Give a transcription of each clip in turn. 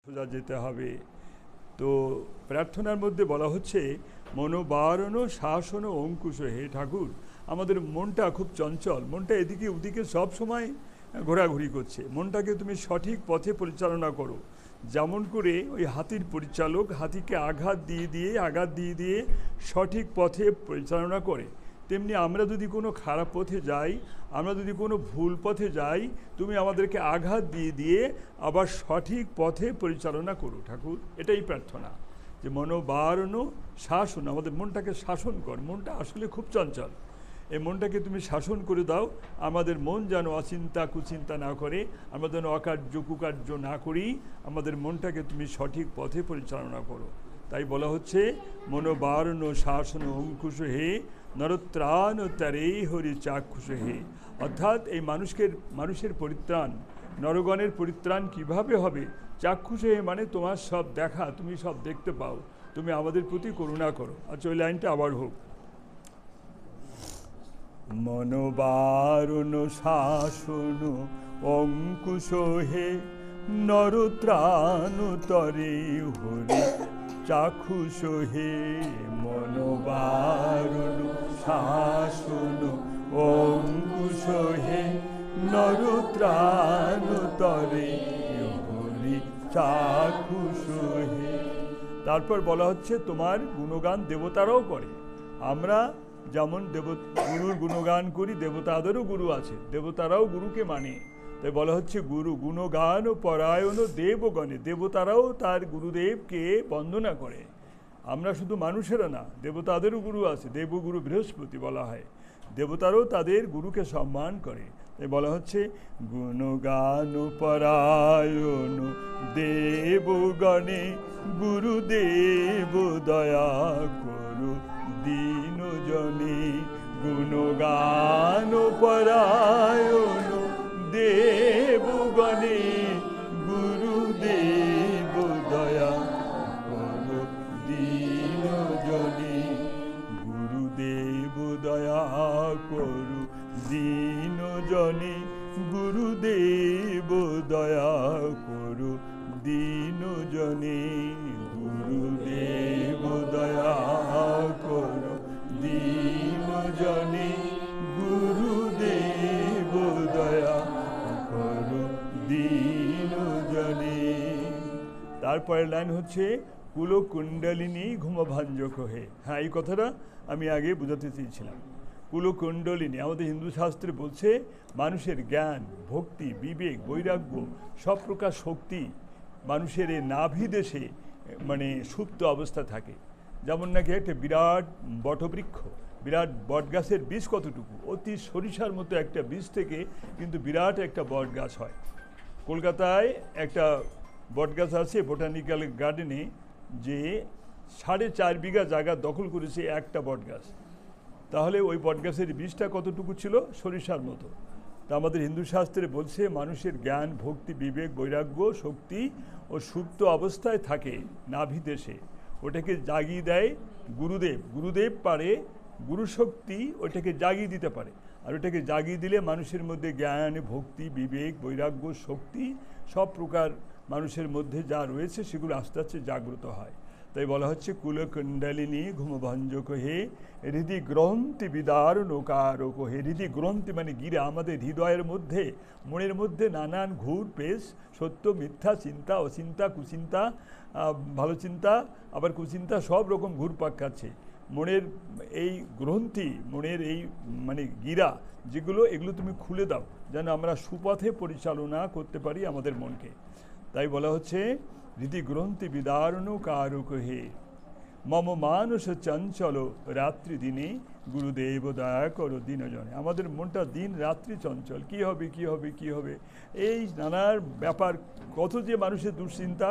সোজা যেতে হবে। তো প্রার্থনার মধ্যে বলা হচ্ছে মনোবারণ শাসন অঙ্কুশ। হে ঠাকুর, আমাদের মনটা খুব চঞ্চল, মনটা এদিকে ওদিকে সব সময় ঘোরাঘুরি করছে। মনটাকে তুমি সঠিক পথে পরিচালনা করো। যেমন করে ওই হাতির পরিচালক হাতিকে আঘাত দিয়ে দিয়ে সঠিক পথে পরিচালনা করে, তেমনি আমরা যদি কোনো খারাপ পথে যাই, আমরা যদি কোনো ভুল পথে যাই, তুমি আমাদেরকে আঘাত দিয়ে দিয়ে আবার সঠিক পথে পরিচালনা করো ঠাকুর। এটাই প্রার্থনা, যে মনোবারণ শাসন, আমাদের মনটাকে শাসন কর। মনটা আসলে খুব চঞ্চল, এই মনটাকে তুমি শাসন করে দাও। আমাদের মন যেন অচিন্তা কুচিন্তা না করে, আমরা যেন অকার্য কুকার্য না করি, আমাদের মনটাকে তুমি সঠিক পথে পরিচালনা করো। তাই বলা হচ্ছে মনোবারণ শাসন অঙ্কুশ হে নরত্রাণ তারে হরি চাক্ষুষ হে। অর্থাৎ এই মানুষের পরিত্রাণ, নরগণের পরিত্রাণ কিভাবে হবে? চাক্ষুষ হে মানে তোমার সব দেখা, তুমি সব দেখতে পাও, তুমি আমাদের প্রতি করুণা করো। আচ্ছা, ওই লাইনটা আবার হোক। মনোবারণ শাসন অঙ্কুশ হে নরত্রাণ তরে হরি চাক্ষুষ হে। মনোবারণ শাসন অঙ্কুশ হে নরত্রাণ তরে হরি চাক্ষুষ হে। তারপর বলা হচ্ছে তোমার গুণগান দেবতারাও করে। আমরা যেমন গুরুর গুণগান করি, দেবতাদেরও গুরু আছে, দেবতারাও গুরুকে মানে। তাই বলা হচ্ছে গুরু গুণগান পরায়ণ দেবগণে, দেবতারাও তার গুরুদেবকে বন্দনা করে। আমরা শুধু মানুষেরা না, দেবতাদেরও গুরু আছে, দেবগুরু বৃহস্পতি বলা হয়, দেবতারাও তাদের গুরুকে সম্মান করে। তাই বলা হচ্ছে গুণগান পরায়ণ দেবগণে গুরুদেব দয়া করু দীন জনে। গুণগান পরায়ণ দেবগণে গুরুদেব দয়া করু দীন জনে। গুরুদেব দয়া করু দীন জনে, গুরুদেব দয়া করু দীন জনে। গুরুদেব দয়া করু দীন জনে, গুরুদেব দয়া করু দীন জনে। তারপরের লাইন হচ্ছে কুলকুণ্ডলিনী ঘুমভাঞ্জক হে। হ্যাঁ, এই কথাটা আমি আগে বোঝাতে চেয়েছিলাম। কুলকুণ্ডলিনী আমাদের হিন্দু শাস্ত্রে বলছে মানুষের জ্ঞান, ভক্তি, বিবেক, বৈরাগ্য, সব প্রকার শক্তি মানুষের এই নাভি দেশে মানে সুপ্ত অবস্থা থাকে। যেমন নাকি একটা বিরাট বটবৃক্ষ, বিরাট বটগাছের বীজ কতটুকু, অতি সরিষার মতো একটা বীজ থেকে কিন্তু বিরাট একটা বট গাছ হয়। কলকাতায় একটা বটগাছ আছে বোটানিক্যাল গার্ডেনে, যে 4.5 বিঘা জায়গা দখল করেছে একটা বটগাছ। তাহলে ওই বটগাছের বীজটা কতটুকু ছিল? সরিষার মতো। তা আমাদের হিন্দু শাস্ত্রে বলছে মানুষের জ্ঞান, ভক্তি, বিবেক, বৈরাগ্য, শক্তি ও সুপ্ত অবস্থায় থাকে নাভি দেশে। ওটাকে জাগিয়ে দেয় গুরুদেব। গুরুদেব পারে, গুরু শক্তি ওটাকে জাগিয়ে দিতে পারে। আর ওটাকে জাগিয়ে দিলে মানুষের মধ্যে জ্ঞান, ভক্তি, বিবেক, বৈরাগ্য, শক্তি সব প্রকার মানুষের মধ্যে যা রয়েছে সেগুলো আস্তে আস্তে জাগ্রত হয়। তাই বলা হচ্ছে কুলকুণ্ডলিনী ঘুমভঞ্জক হে হৃদি গ্রন্থি বিদারণ কারক হে। হৃদি গ্রন্থি মানে গিরা, আমাদের হৃদয়ের মধ্যে, মনের মধ্যে নানান ঘুর পেশ, সত্য মিথ্যা, চিন্তা অচিন্তা, কুচিন্তা, ভালো চিন্তা আবার কুচিন্তা, সব রকম ঘুরপাক খাচ্ছে। মনের এই গ্রন্থি, মনের এই মানে গিরা যেগুলো, এগুলো তুমি খুলে দাও যেন আমরা সুপথে পরিচালনা করতে পারি আমাদের মনকে। তাই বলা হচ্ছে হৃদি গ্রন্থি বিদারণ কারক হে মম মানস চঞ্চল রাত্রি দিনে গুরুদেব দয়া করো দিনজনে। আমাদের মনটা দিন রাত্রি চঞ্চল, কি হবে কি হবে কি হবে, এই নানার ব্যাপার, কত যে মানুষের দুশ্চিন্তা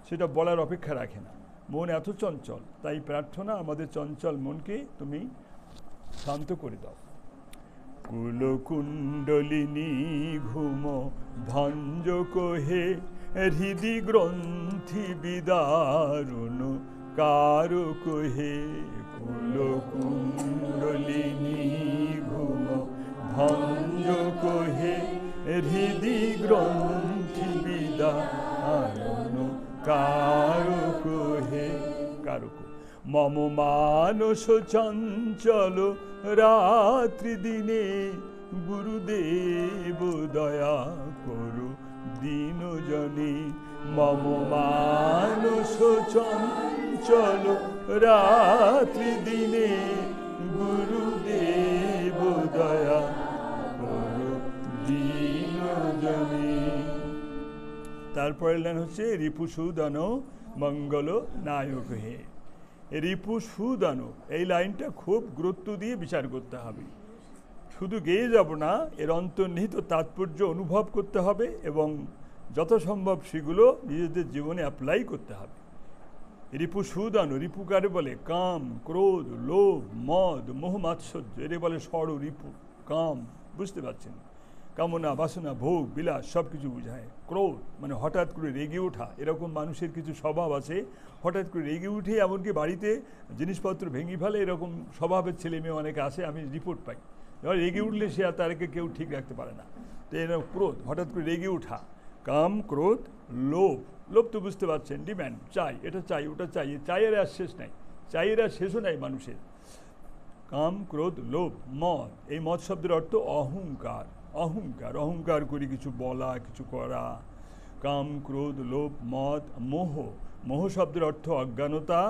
সেটা বলার অপেক্ষা রাখে না। মন এত চঞ্চল, তাই প্রার্থনা আমাদের চঞ্চল মনকে তুমি শান্ত করে দাও। কুলকুণ্ডলিনী ঘুম ভঞ্জক হে হৃদি গ্রন্থি বিদারণ কারক হে। কুলকুণ্ডলিনী ঘুম ভঞ্জক হে হৃদি গ্রন্থি বিদারণ কারক হে কারক। মম মানস চঞ্চল রাত্রি দিনে গুরুদেব দয়া করো দীন জনে। মম মানস চঞ্চল রাত্রি দিনে গুরুদেব দয়া করো দীন জনে। তারপরের লাইন হচ্ছে রিপুসূদন মঙ্গল নায়ক হে। রিপুসূদন এই লাইনটা খুব গুরুত্ব দিয়ে বিচার করতে হবে। শুধু গেয়ে যাব না, এর অন্তর্নিহিত তাৎপর্য অনুভব করতে হবে এবং যথাসম্ভব সেগুলো নিজেদের জীবনে অ্যাপ্লাই করতে হবে। রিপুসূদন, রিপু কারে বলে? কাম, ক্রোধ, লোভ, মদ, মোহ, মাৎসর্য, এর বলে ষড় রিপু। কাম বুঝতে পারছেন, কামনা, বাসনা, ভোগ, বিলাস সব কিছু বোঝায়। ক্রোধ মানে হঠাৎ করে রেগে ওঠা, এরকম মানুষের কিছু স্বভাব আছে, হঠাৎ করে রেগে উঠে এমনকি বাড়িতে জিনিসপত্র ভেঙে ফেলে, এরকম স্বভাবের ছেলে মেয়ে অনেকে আসে, আমি রিপোর্ট পাই। এবার রেগে উঠলে সে আর তাকে কেউ ঠিক রাখতে পারে না। তো এরকম ক্রোধ, হঠাৎ করে রেগে ওঠা। কাম, ক্রোধ, লোভ, লোভ তো বুঝতে পারছেন, ডিম্যান্ড, চাই, এটা চাই, ওটা চাই, চাইয়ের আর শেষ নাই, চাইয়ের আর শেষও নাই মানুষের। কাম, ক্রোধ, লোভ, মদ, এই মদ শব্দের অর্থ অহংকার। অহংকার, অহংকার করে কিছু বলা, কিছু করা। কাম, ক্রোধ, লোভ, মদ, মোহ, মোহ শব্দের অর্থ অজ্ঞানতা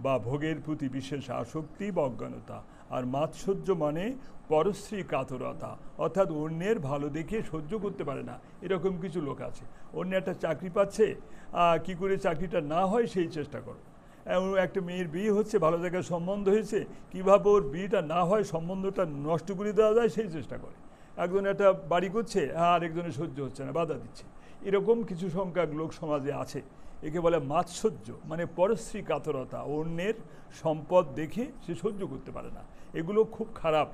বা ভোগের প্রতি বিশেষ আসক্তি বা অজ্ঞানতা। আর মাৎসর্য মানে পরশ্রী কাতরতা, অর্থাৎ অন্যের ভালো দেখে সহ্য করতে পারে না, এরকম কিছু লোক আছে। অন্য একটা চাকরি পাচ্ছে, কি করে চাকরিটা না হয় সেই চেষ্টা করো। একটা মেয়ের বিয়ে হচ্ছে, ভালো জায়গায় সম্বন্ধ হয়েছে, কীভাবে ওর বিয়েটা না হয়, সম্বন্ধটা নষ্ট করে দেওয়া যায় সেই চেষ্টা করে। একজন একটা বাড়ি করছে, আর একজনের সহ্য হচ্ছে না, বাধা দিচ্ছে। এরকম কিছু সংখ্যক লোক সমাজে আছে। একে বলে মাৎসর্য, মানে পরশ্রী কাতরতা, অন্যের সম্পদ দেখে সে সহ্য করতে পারে না। এগুলো খুব খারাপ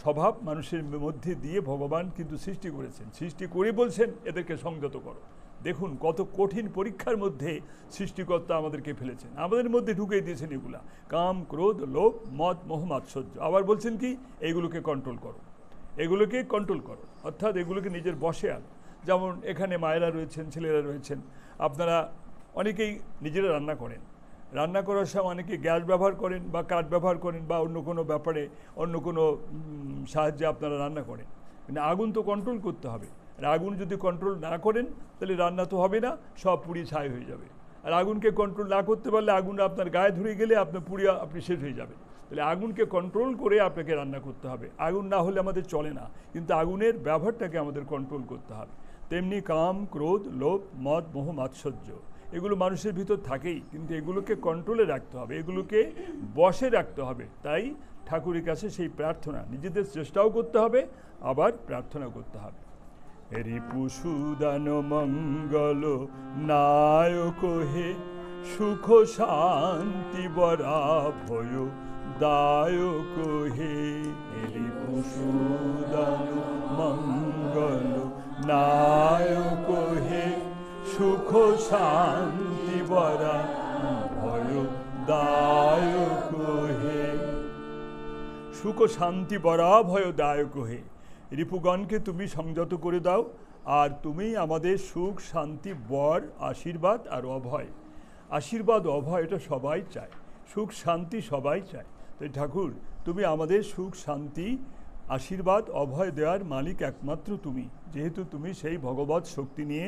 স্বভাব মানুষের মধ্যে দিয়ে ভগবান কিন্তু সৃষ্টি করেছেন, সৃষ্টি করে বলছেন এদেরকে সংযত করো। দেখুন কত কঠিন পরীক্ষার মধ্যে সৃষ্টিকর্তা আমাদেরকে ফেলেছেন, আমাদের মধ্যে ঢুকিয়ে দিয়েছেন এগুলা, কাম, ক্রোধ, লোভ, মদ, মোহ, মাৎসর্য। আবার বলছেন কি, এইগুলোকে কন্ট্রোল করো, এগুলোকে কন্ট্রোল করো, অর্থাৎ এগুলোকে নিজের বশে আনো। যেমন এখানে মায়েরা রয়েছেন, ছেলেরা রয়েছেন, আপনারা অনেকেই নিজেরা রান্না করেন। রান্না করার সময় অনেকে গ্যাস ব্যবহার করেন বা কাঠ ব্যবহার করেন বা অন্য কোনো ব্যাপারে অন্য কোনো সাহায্যে আপনারা রান্না করেন। মানে আগুন তো কন্ট্রোল করতে হবে, আর আগুন যদি কন্ট্রোল না করেন তাহলে রান্না তো হবে না, সব পুড়িয়ে ছাই হয়ে যাবে। আর আগুনকে কন্ট্রোল না করতে পারলে আগুন আপনার গায়ে ধরে গেলে আপনার পুড়িয়ে আপনি শেষ হয়ে যাবেন। তাহলে আগুনকে কন্ট্রোল করে আপনাকে রান্না করতে হবে। আগুন না হলে আমাদের চলে না, কিন্তু আগুনের ব্যবহারটাকে আমাদের কন্ট্রোল করতে হবে। তেমনি কাম, ক্রোধ, লোভ, মদ, মোহ, মাৎসর্য, এগুলো মানুষের ভিতর থাকেই, কিন্তু এগুলোকে কন্ট্রোলে রাখতে হবে, এগুলোকে বশে রাখতে হবে। তাই ঠাকুরের কাছে সেই প্রার্থনা, নিজেদের চেষ্টাও করতে হবে, আবার প্রার্থনা করতে হবে। রিপুসূদন মঙ্গল নায়ক হে, সুখ শান্তি বরা ভয় দায়ক হে। রিপুসূদন মঙ্গল নায়ক হে, সুখ শান্তি বরা ভয় দায়ক হে। সুখ শান্তি বরা ভয় দায়ক হে। রিপুগণকে তুমি সংযত করে দাও, আর তুমি আমাদের সুখ, শান্তি, বর, আশীর্বাদ আর অভয়। আশীর্বাদ, অভয় এটা সবাই চায়, সুখ শান্তি সবাই চায়। তাই ঠাকুর তুমি আমাদের সুখ, শান্তি, আশীর্বাদ, অভয় দেওয়ার মালিক একমাত্র তুমি। যেহেতু তুমি সেই ভগবৎ শক্তি নিয়ে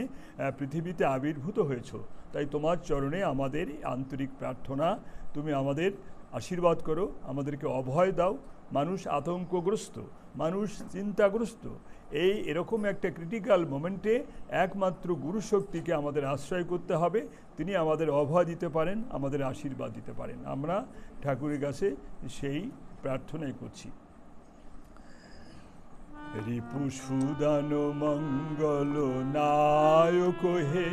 পৃথিবীতে আবির্ভূত হয়েছ, তাই তোমার চরণে আমাদের আন্তরিক প্রার্থনা, তুমি আমাদের আশীর্বাদ করো, আমাদেরকে অভয় দাও। মানুষ আতঙ্কগ্রস্ত, মানুষ চিন্তাগ্রস্ত, এরকম একটা ক্রিটিক্যাল মোমেন্টে একমাত্র গুরু শক্তিকে আমাদের আশ্রয় করতে হবে। তিনি আমাদের অভয় দিতে পারেন, আমাদের আশীর্বাদ দিতে পারেন। আমরা ঠাকুরের কাছে সেই প্রার্থনাই করছি। রিপুসূদন মঙ্গল নায়ক হে,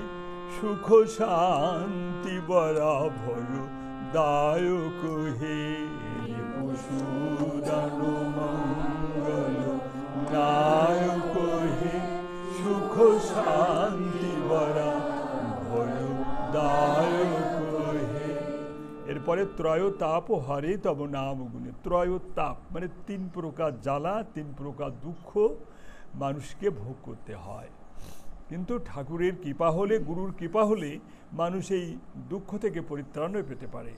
সুখ শান্তি বরা ভয় দায়ক হে। রিপুসূদন মঙ্গল নায়ক হে, সুখ শান্তি বরা ভয় দায়ক হে। এরপরে ত্রয় তাপ হরে তব নাম গুণে। ত্রয় তাপ মানে 3 প্রকার জ্বালা, 3 প্রকার দুঃখ মানুষকে ভোগ করতে হয়। কিন্তু ঠাকুরের কৃপা হলে, গুরুর কৃপা হলে মানুষ এই দুঃখ থেকে পরিত্রাণও পেতে পারে।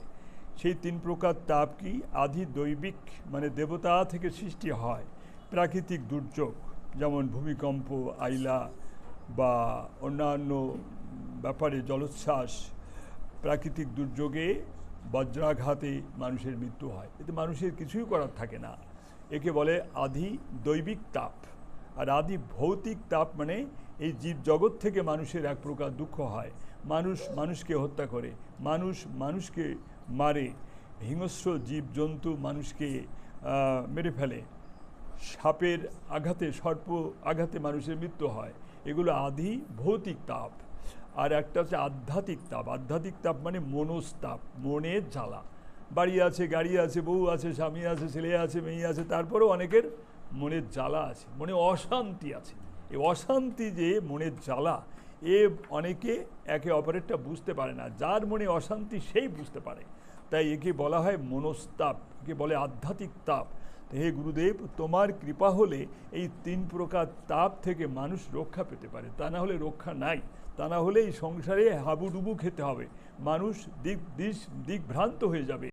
সেই 3 প্রকার তাপ কি? আদি দৈবিক, মানে দেবতা থেকে সৃষ্টি হয়। প্রাকৃতিক দুর্যোগ, যেমন ভূমিকম্প, আইলা বা অন্যান্য ব্যাপারে জলোচ্ছ্বাস, প্রাকৃতিক দুর্যোগে বজ্রাঘাতে মানুষের মৃত্যু হয়, এতে মানুষের কিছুই করার থাকে না। একে বলে আদি দৈবিক তাপ। আর আদি ভৌতিক তাপ মানে এই জীবজগৎ থেকে মানুষের এক প্রকার দুঃখ হয়। মানুষ মানুষকে হত্যা করে, মানুষ মানুষকে মারে, হিংস্র জীবজন্তু মানুষকে মেরে ফেলে, সাপের আঘাতে, সর্প আঘাতে মানুষের মৃত্যু হয়। এগুলো আদি ভৌতিক তাপ। আর একটা হচ্ছে আধ্যাত্মিক তাপ। আধ্যাত্মিক তাপ মানে মনস্তাপ, মনের জ্বালা। বাড়ি আছে, গাড়ি আছে, বউ আছে, স্বামী আছে, ছেলে আছে, মেয়ে আছে, তারপরেও অনেকের মনের জ্বালা আছে, মনে অশান্তি আছে। এই অশান্তি যে মনের জ্বালা, এ অনেকে একে অপরেরটা বুঝতে পারে না। যার মনে অশান্তি সেই বুঝতে পারে। তাই একে বলা হয় মনস্তাপ, একে বলে আধ্যাত্মিক তাপ। হে গুরুদেব, তোমার কৃপা হলে এই 3 প্রকার তাপ থেকে মানুষ রক্ষা পেতে পারে, তা না হলে রক্ষা নাই। তা না হলে এই সংসারে হাবুডুবু খেতে হবে, মানুষ দিকভ্রান্ত হয়ে যাবে।